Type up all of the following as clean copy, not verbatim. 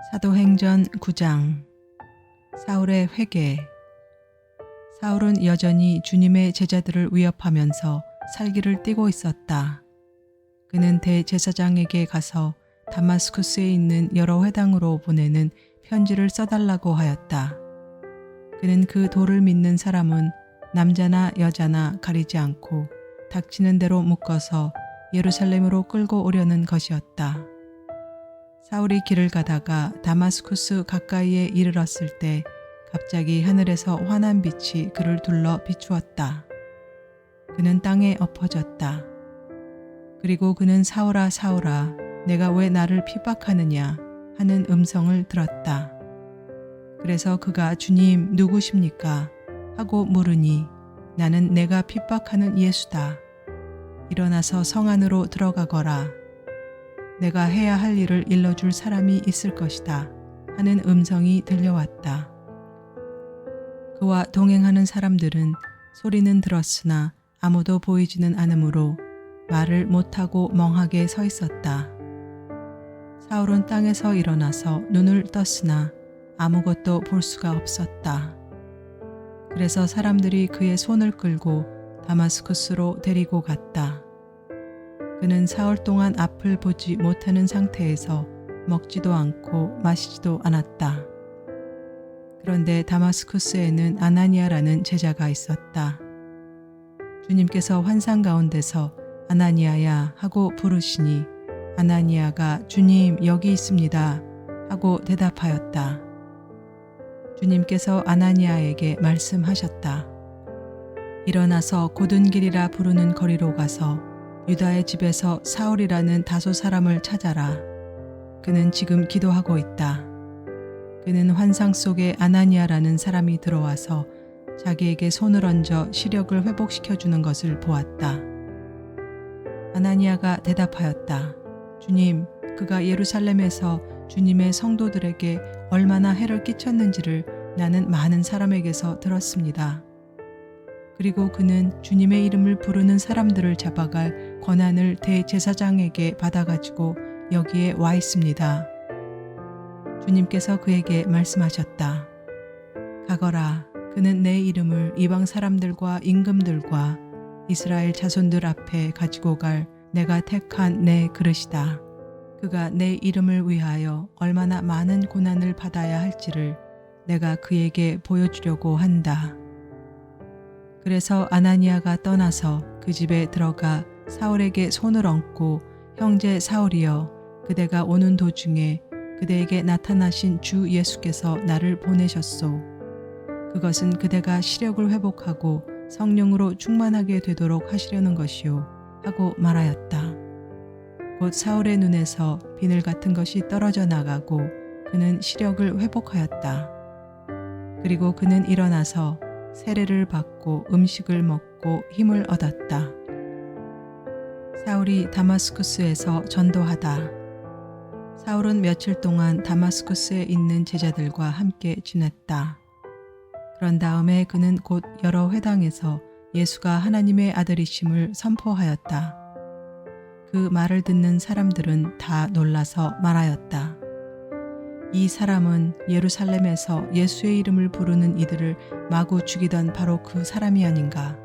사도행전 9장. 사울의 회개. 사울은 여전히 주님의 제자들을 위협하면서 살기를 띠고 있었다. 그는 대제사장에게 가서 다마스쿠스에 있는 여러 회당으로 보내는 편지를 써달라고 하였다. 그는 그 도를 믿는 사람은 남자나 여자나 가리지 않고 닥치는 대로 묶어서 예루살렘으로 끌고 오려는 것이었다. 사울이 길을 가다가 다마스쿠스 가까이에 이르렀을 때 갑자기 하늘에서 환한 빛이 그를 둘러 비추었다. 그는 땅에 엎어졌다. 그리고 그는 사울아 사울아 내가 왜 나를 핍박하느냐 하는 음성을 들었다. 그래서 그가 주님 누구십니까? 하고 물으니 나는 내가 핍박하는 예수다. 일어나서 성 안으로 들어가거라. 내가 해야 할 일을 일러줄 사람이 있을 것이다. 하는 음성이 들려왔다. 그와 동행하는 사람들은 소리는 들었으나 아무도 보이지는 않으므로 말을 못하고 멍하게 서 있었다. 사울은 땅에서 일어나서 눈을 떴으나 아무것도 볼 수가 없었다. 그래서 사람들이 그의 손을 끌고 다마스쿠스로 데리고 갔다. 그는 사흘 동안 앞을 보지 못하는 상태에서 먹지도 않고 마시지도 않았다. 그런데 다마스쿠스에는 아나니아라는 제자가 있었다. 주님께서 환상 가운데서 아나니아야 하고 부르시니 아나니아가 주님 여기 있습니다 하고 대답하였다. 주님께서 아나니아에게 말씀하셨다. 일어나서 곧은 길이라 부르는 거리로 가서 유다의 집에서 사울이라는 다소 사람을 찾아라. 그는 지금 기도하고 있다. 그는 환상 속에 아나니아라는 사람이 들어와서 자기에게 손을 얹어 시력을 회복시켜 주는 것을 보았다. 아나니아가 대답하였다. 주님, 그가 예루살렘에서 주님의 성도들에게 얼마나 해를 끼쳤는지를 나는 많은 사람에게서 들었습니다. 그리고 그는 주님의 이름을 부르는 사람들을 잡아갈 권한을 대제사장에게 받아가지고 여기에 와 있습니다. 주님께서 그에게 말씀하셨다. 가거라. 그는 내 이름을 이방 사람들과 임금들과 이스라엘 자손들 앞에 가지고 갈 내가 택한 내 그릇이다. 그가 내 이름을 위하여 얼마나 많은 고난을 받아야 할지를 내가 그에게 보여주려고 한다. 그래서 아나니아가 떠나서 그 집에 들어가 사울에게 손을 얹고 형제 사울이여 그대가 오는 도중에 그대에게 나타나신 주 예수께서 나를 보내셨소. 그것은 그대가 시력을 회복하고 성령으로 충만하게 되도록 하시려는 것이요 하고 말하였다. 곧 사울의 눈에서 비늘 같은 것이 떨어져 나가고 그는 시력을 회복하였다. 그리고 그는 일어나서 세례를 받고 음식을 먹고 힘을 얻었다. 사울이 다마스쿠스에서 전도하다. 사울은 며칠 동안 다마스쿠스에 있는 제자들과 함께 지냈다. 그런 다음에 그는 곧 여러 회당에서 예수가 하나님의 아들이심을 선포하였다. 그 말을 듣는 사람들은 다 놀라서 말하였다. 이 사람은 예루살렘에서 예수의 이름을 부르는 이들을 마구 죽이던 바로 그 사람이 아닌가.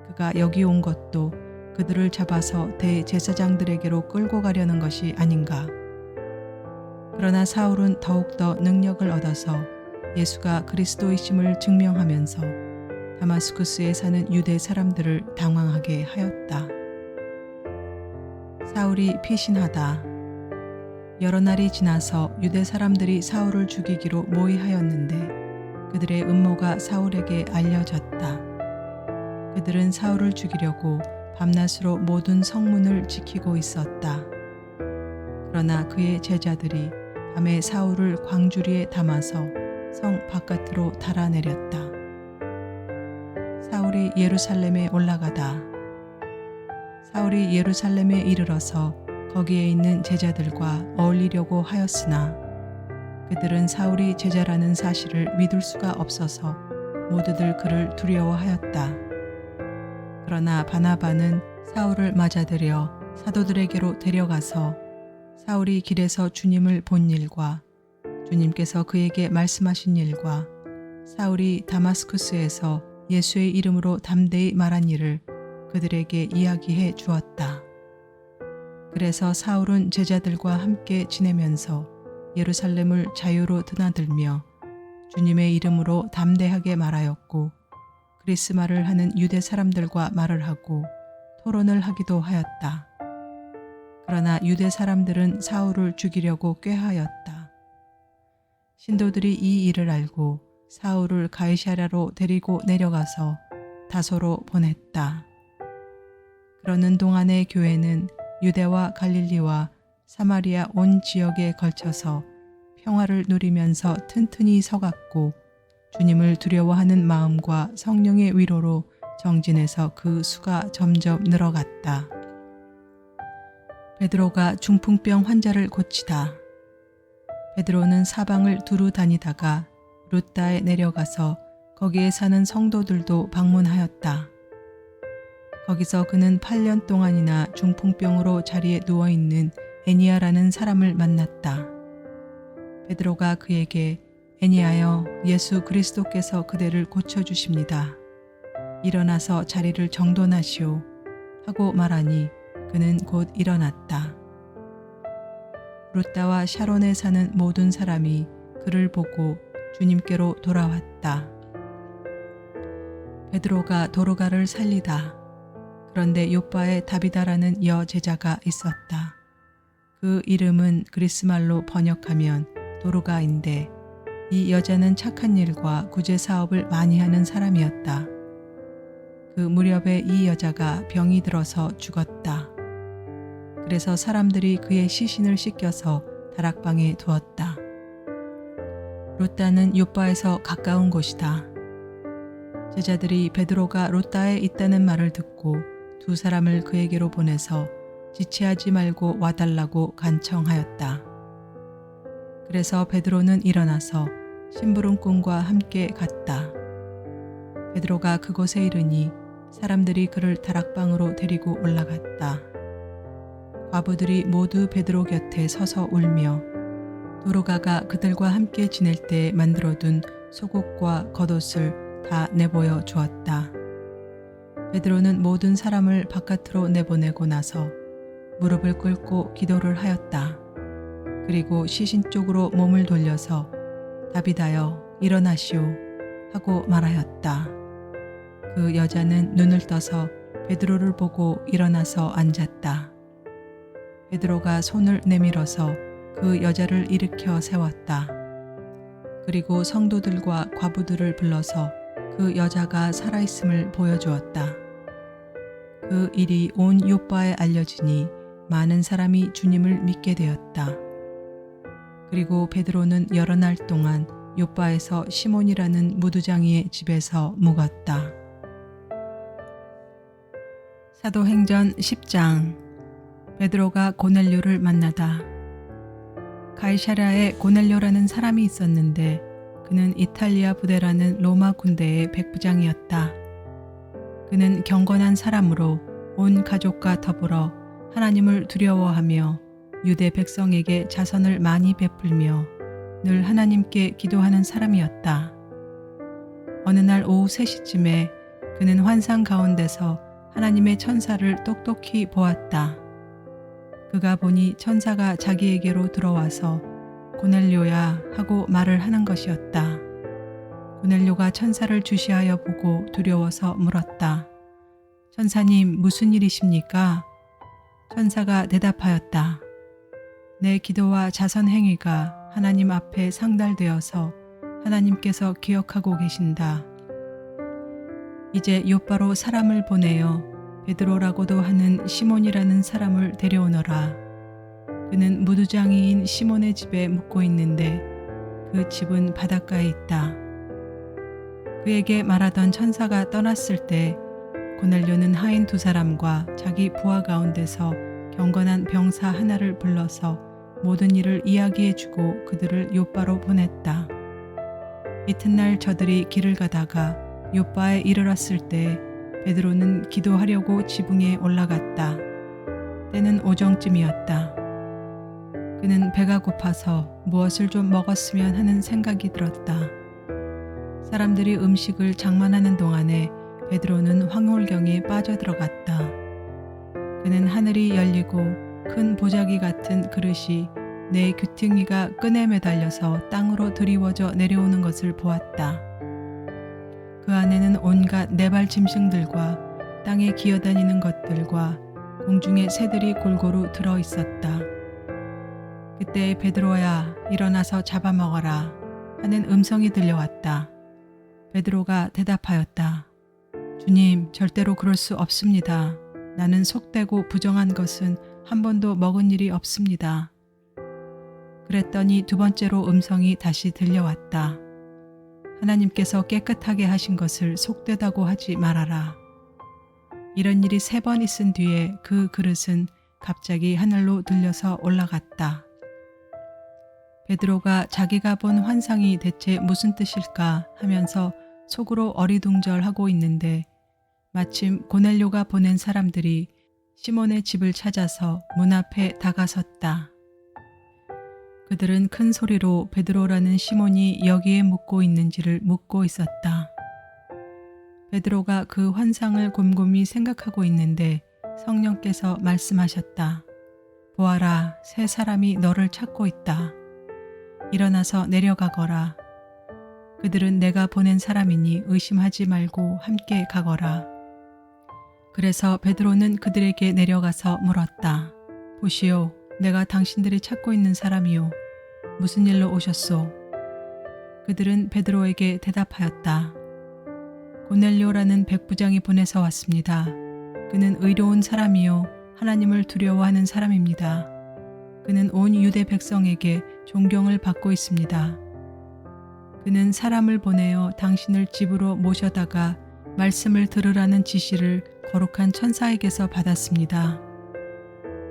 그가 여기 온 것도 그들을 잡아서 대제사장들에게로 끌고 가려는 것이 아닌가. 그러나 사울은 더욱더 능력을 얻어서 예수가 그리스도이심을 증명하면서 다마스쿠스에 사는 유대 사람들을 당황하게 하였다. 사울이 피신하다. 여러 날이 지나서 유대 사람들이 사울을 죽이기로 모의하였는데 그들의 음모가 사울에게 알려졌다. 그들은 사울을 죽이려고 밤낮으로 모든 성문을 지키고 있었다. 그러나 그의 제자들이 밤에 사울을 광주리에 담아서 성 바깥으로 달아내렸다. 사울이 예루살렘에 올라가다. 사울이 예루살렘에 이르러서 거기에 있는 제자들과 어울리려고 하였으나 그들은 사울이 제자라는 사실을 믿을 수가 없어서 모두들 그를 두려워하였다. 그러나 바나바는 사울을 맞아들여 사도들에게로 데려가서 사울이 길에서 주님을 본 일과 주님께서 그에게 말씀하신 일과 사울이 다마스쿠스에서 예수의 이름으로 담대히 말한 일을 그들에게 이야기해 주었다. 그래서 사울은 제자들과 함께 지내면서 예루살렘을 자유로 드나들며 주님의 이름으로 담대하게 말하였고 그리스말을 하는 유대 사람들과 말을 하고 토론을 하기도 하였다. 그러나 유대 사람들은 사울을 죽이려고 꾀하였다. 신도들이 이 일을 알고 사울을 가이사랴로 데리고 내려가서 다소로 보냈다. 그러는 동안의 교회는 유대와 갈릴리와 사마리아 온 지역에 걸쳐서 평화를 누리면서 튼튼히 서갔고 주님을 두려워하는 마음과 성령의 위로로 정진해서 그 수가 점점 늘어갔다. 베드로가 중풍병 환자를 고치다. 베드로는 사방을 두루 다니다가 루다에 내려가서 거기에 사는 성도들도 방문하였다. 거기서 그는 8년 동안이나 중풍병으로 자리에 누워있는 애니야라는 사람을 만났다. 베드로가 그에게 애니야여, 예수 그리스도께서 그대를 고쳐주십니다. 일어나서 자리를 정돈하시오 하고 말하니 그는 곧 일어났다. 루다와 샤론에 사는 모든 사람이 그를 보고 주님께로 돌아왔다. 베드로가 도로가를 살리다. 그런데 요빠에 다비다라는 여제자가 있었다. 그 이름은 그리스말로 번역하면 도로가인데 이 여자는 착한 일과 구제 사업을 많이 하는 사람이었다. 그 무렵에 이 여자가 병이 들어서 죽었다. 그래서 사람들이 그의 시신을 씻겨서 다락방에 두었다. 루다는 요빠에서 가까운 곳이다. 제자들이 베드로가 루다에 있다는 말을 듣고 두 사람을 그에게로 보내서 지체하지 말고 와달라고 간청하였다. 그래서 베드로는 일어나서 심부름꾼과 함께 갔다. 베드로가 그곳에 이르니 사람들이 그를 다락방으로 데리고 올라갔다. 과부들이 모두 베드로 곁에 서서 울며 도로가가 그들과 함께 지낼 때 만들어둔 속옷과 겉옷을 다 내보여 주었다. 베드로는 모든 사람을 바깥으로 내보내고 나서 무릎을 꿇고 기도를 하였다. 그리고 시신 쪽으로 몸을 돌려서 다비다여 일어나시오 하고 말하였다. 그 여자는 눈을 떠서 베드로를 보고 일어나서 앉았다. 베드로가 손을 내밀어서 그 여자를 일으켜 세웠다. 그리고 성도들과 과부들을 불러서 그 여자가 살아있음을 보여주었다. 그 일이 온 요빠에 알려지니 많은 사람이 주님을 믿게 되었다. 그리고 베드로는 여러 날 동안 요빠에서 시몬이라는 무두장이의 집에서 묵었다. 사도행전 10장. 베드로가 고넬료를 만나다. 가이사랴에 고넬료라는 사람이 있었는데 그는 이탈리아 부대라는 로마 군대의 백부장이었다. 그는 경건한 사람으로 온 가족과 더불어 하나님을 두려워하며 유대 백성에게 자선을 많이 베풀며 늘 하나님께 기도하는 사람이었다. 어느 날 오후 3시쯤에 그는 환상 가운데서 하나님의 천사를 똑똑히 보았다. 그가 보니 천사가 자기에게로 들어와서 고넬료야 하고 말을 하는 것이었다. 고넬료가 천사를 주시하여 보고 두려워서 물었다. 천사님, 무슨 일이십니까? 천사가 대답하였다. 내 기도와 자선 행위가 하나님 앞에 상달되어서 하나님께서 기억하고 계신다. 이제 요빠로 사람을 보내어 베드로라고도 하는 시몬이라는 사람을 데려오너라. 그는 무두장이인 시몬의 집에 묵고 있는데 그 집은 바닷가에 있다. 그에게 말하던 천사가 떠났을 때 고넬료는 하인 2사람과 자기 부하 가운데서 경건한 병사 하나를 불러서 모든 일을 이야기해주고 그들을 요빠로 보냈다. 이튿날 저들이 길을 가다가 요빠에 이르렀을 때 베드로는 기도하려고 지붕에 올라갔다. 때는 오정쯤이었다. 그는 배가 고파서 무엇을 좀 먹었으면 하는 생각이 들었다. 사람들이 음식을 장만하는 동안에 베드로는 황홀경에 빠져들어갔다. 그는 하늘이 열리고 큰 보자기 같은 그릇이 내 귀퉁이가 끈에 매달려서 땅으로 드리워져 내려오는 것을 보았다. 그 안에는 온갖 네발 짐승들과 땅에 기어다니는 것들과 공중의 새들이 골고루 들어 있었다. 그때 베드로야, 일어나서 잡아먹어라 하는 음성이 들려왔다. 베드로가 대답하였다. 주님, 절대로 그럴 수 없습니다. 나는 속되고 부정한 것은 한 번도 먹은 일이 없습니다. 그랬더니 두 번째로 음성이 다시 들려왔다. 하나님께서 깨끗하게 하신 것을 속되다고 하지 말아라. 이런 일이 3번 있은 뒤에 그 그릇은 갑자기 하늘로 들려서 올라갔다. 베드로가 자기가 본 환상이 대체 무슨 뜻일까 하면서 속으로 어리둥절하고 있는데 마침 고넬료가 보낸 사람들이 시몬의 집을 찾아서 문 앞에 다가섰다. 그들은 큰 소리로 베드로라는 시몬이 여기에 묵고 있는지를 묻고 있었다. 베드로가 그 환상을 곰곰이 생각하고 있는데 성령께서 말씀하셨다. 보아라, 3 사람이 너를 찾고 있다. 일어나서 내려가거라. 그들은 내가 보낸 사람이니 의심하지 말고 함께 가거라. 그래서 베드로는 그들에게 내려가서 물었다. 보시오, 내가 당신들이 찾고 있는 사람이요. 무슨 일로 오셨소? 그들은 베드로에게 대답하였다. 고넬료라는 백부장이 보내서 왔습니다. 그는 의로운 사람이요 하나님을 두려워하는 사람입니다. 그는 온 유대 백성에게 존경을 받고 있습니다. 그는 사람을 보내어 당신을 집으로 모셔다가 말씀을 들으라는 지시를 거룩한 천사에게서 받았습니다.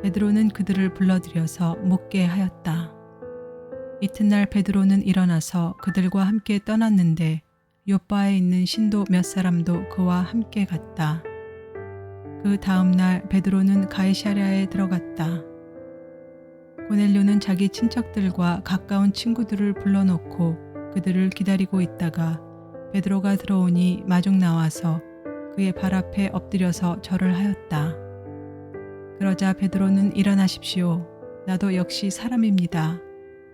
베드로는 그들을 불러들여서 묻게 하였다. 이튿날 베드로는 일어나서 그들과 함께 떠났는데 요바에 있는 신도 몇 사람도 그와 함께 갔다. 그 다음 날 베드로는 가이사랴에 들어갔다. 고넬료는 자기 친척들과 가까운 친구들을 불러놓고 그들을 기다리고 있다가 베드로가 들어오니 마중 나와서 그의 발 앞에 엎드려서 절을 하였다. 그러자 베드로는 일어나십시오. 나도 역시 사람입니다.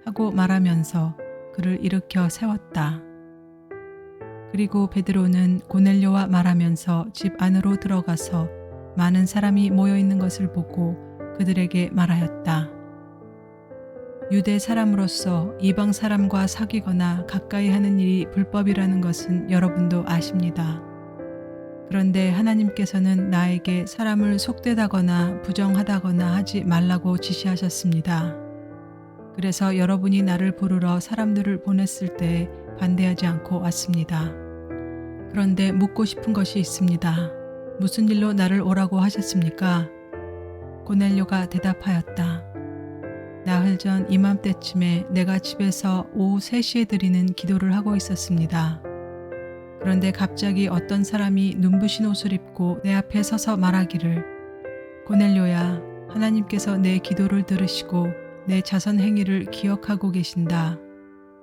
하고 말하면서 그를 일으켜 세웠다. 그리고 베드로는 고넬료와 말하면서 집 안으로 들어가서 많은 사람이 모여 있는 것을 보고 그들에게 말하였다. 유대 사람으로서 이방 사람과 사귀거나 가까이 하는 일이 불법이라는 것은 여러분도 아십니다. 그런데 하나님께서는 나에게 사람을 속되다거나 부정하다거나 하지 말라고 지시하셨습니다. 그래서 여러분이 나를 부르러 사람들을 보냈을 때 반대하지 않고 왔습니다. 그런데 묻고 싶은 것이 있습니다. 무슨 일로 나를 오라고 하셨습니까? 고넬료가 대답하였다. 나흘 전 이맘때쯤에 내가 집에서 오후 3시에 드리는 기도를 하고 있었습니다. 그런데 갑자기 어떤 사람이 눈부신 옷을 입고 내 앞에 서서 말하기를 고넬료야, 하나님께서 내 기도를 들으시고 내 자선 행위를 기억하고 계신다.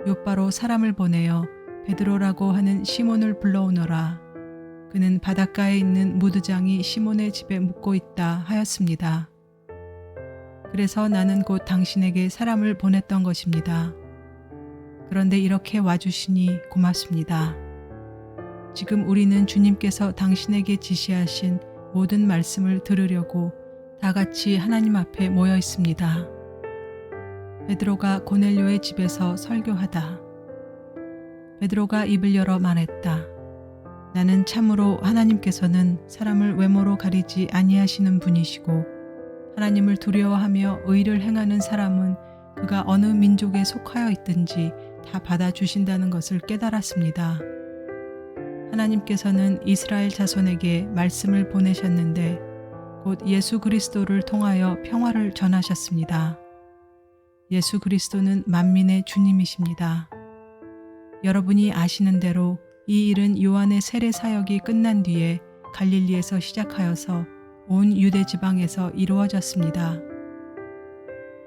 요바로 사람을 보내어 베드로라고 하는 시몬을 불러오너라. 그는 바닷가에 있는 무드장이 시몬의 집에 묵고 있다 하였습니다. 그래서 나는 곧 당신에게 사람을 보냈던 것입니다. 그런데 이렇게 와주시니 고맙습니다. 지금 우리는 주님께서 당신에게 지시하신 모든 말씀을 들으려고 다 같이 하나님 앞에 모여 있습니다. 베드로가 고넬료의 집에서 설교하다. 베드로가 입을 열어 말했다. 나는 참으로 하나님께서는 사람을 외모로 가리지 아니하시는 분이시고 하나님을 두려워하며 의를 행하는 사람은 그가 어느 민족에 속하여 있든지 다 받아주신다는 것을 깨달았습니다. 하나님께서는 이스라엘 자손에게 말씀을 보내셨는데 곧 예수 그리스도를 통하여 평화를 전하셨습니다. 예수 그리스도는 만민의 주님이십니다. 여러분이 아시는 대로 이 일은 요한의 세례 사역이 끝난 뒤에 갈릴리에서 시작하여서 온 유대 지방에서 이루어졌습니다.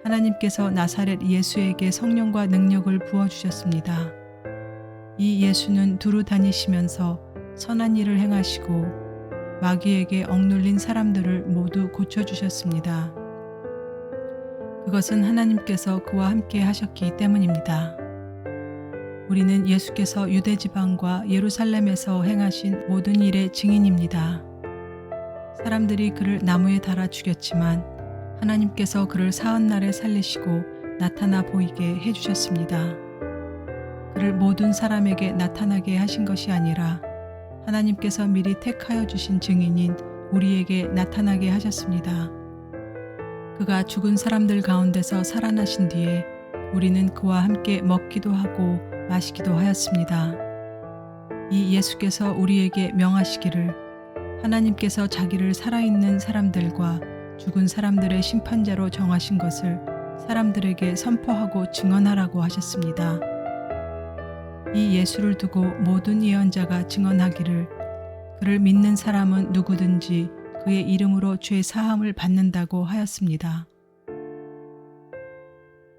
하나님께서 나사렛 예수에게 성령과 능력을 부어주셨습니다. 이 예수는 두루 다니시면서 선한 일을 행하시고 마귀에게 억눌린 사람들을 모두 고쳐주셨습니다. 그것은 하나님께서 그와 함께 하셨기 때문입니다. 우리는 예수께서 유대지방과 예루살렘에서 행하신 모든 일의 증인입니다. 사람들이 그를 나무에 달아 죽였지만 하나님께서 그를 사흘날에 살리시고 나타나 보이게 해주셨습니다. 그를 모든 사람에게 나타나게 하신 것이 아니라 하나님께서 미리 택하여 주신 증인인 우리에게 나타나게 하셨습니다. 그가 죽은 사람들 가운데서 살아나신 뒤에 우리는 그와 함께 먹기도 하고 마시기도 하였습니다. 이 예수께서 우리에게 명하시기를 하나님께서 자기를 살아있는 사람들과 죽은 사람들의 심판자로 정하신 것을 사람들에게 선포하고 증언하라고 하셨습니다. 이 예수를 두고 모든 예언자가 증언하기를 그를 믿는 사람은 누구든지 그의 이름으로 죄 사함을 받는다고 하였습니다.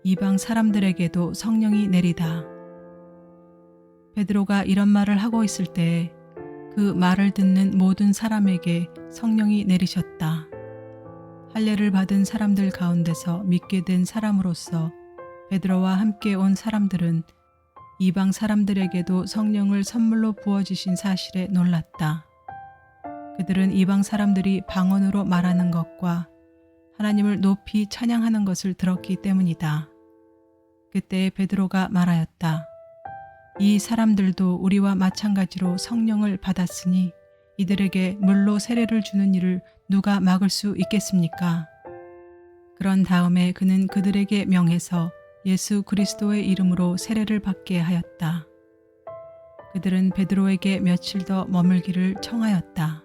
이방 사람들에게도 성령이 내리다. 베드로가 이런 말을 하고 있을 때 그 말을 듣는 모든 사람에게 성령이 내리셨다. 할례를 받은 사람들 가운데서 믿게 된 사람으로서 베드로와 함께 온 사람들은 이방 사람들에게도 성령을 선물로 부어주신 사실에 놀랐다. 그들은 이방 사람들이 방언으로 말하는 것과 하나님을 높이 찬양하는 것을 들었기 때문이다. 그때 베드로가 말하였다. 이 사람들도 우리와 마찬가지로 성령을 받았으니 이들에게 물로 세례를 주는 일을 누가 막을 수 있겠습니까? 그런 다음에 그는 그들에게 명해서 예수 그리스도의 이름으로 세례를 받게 하였다. 그들은 베드로에게 며칠 더 머물기를 청하였다.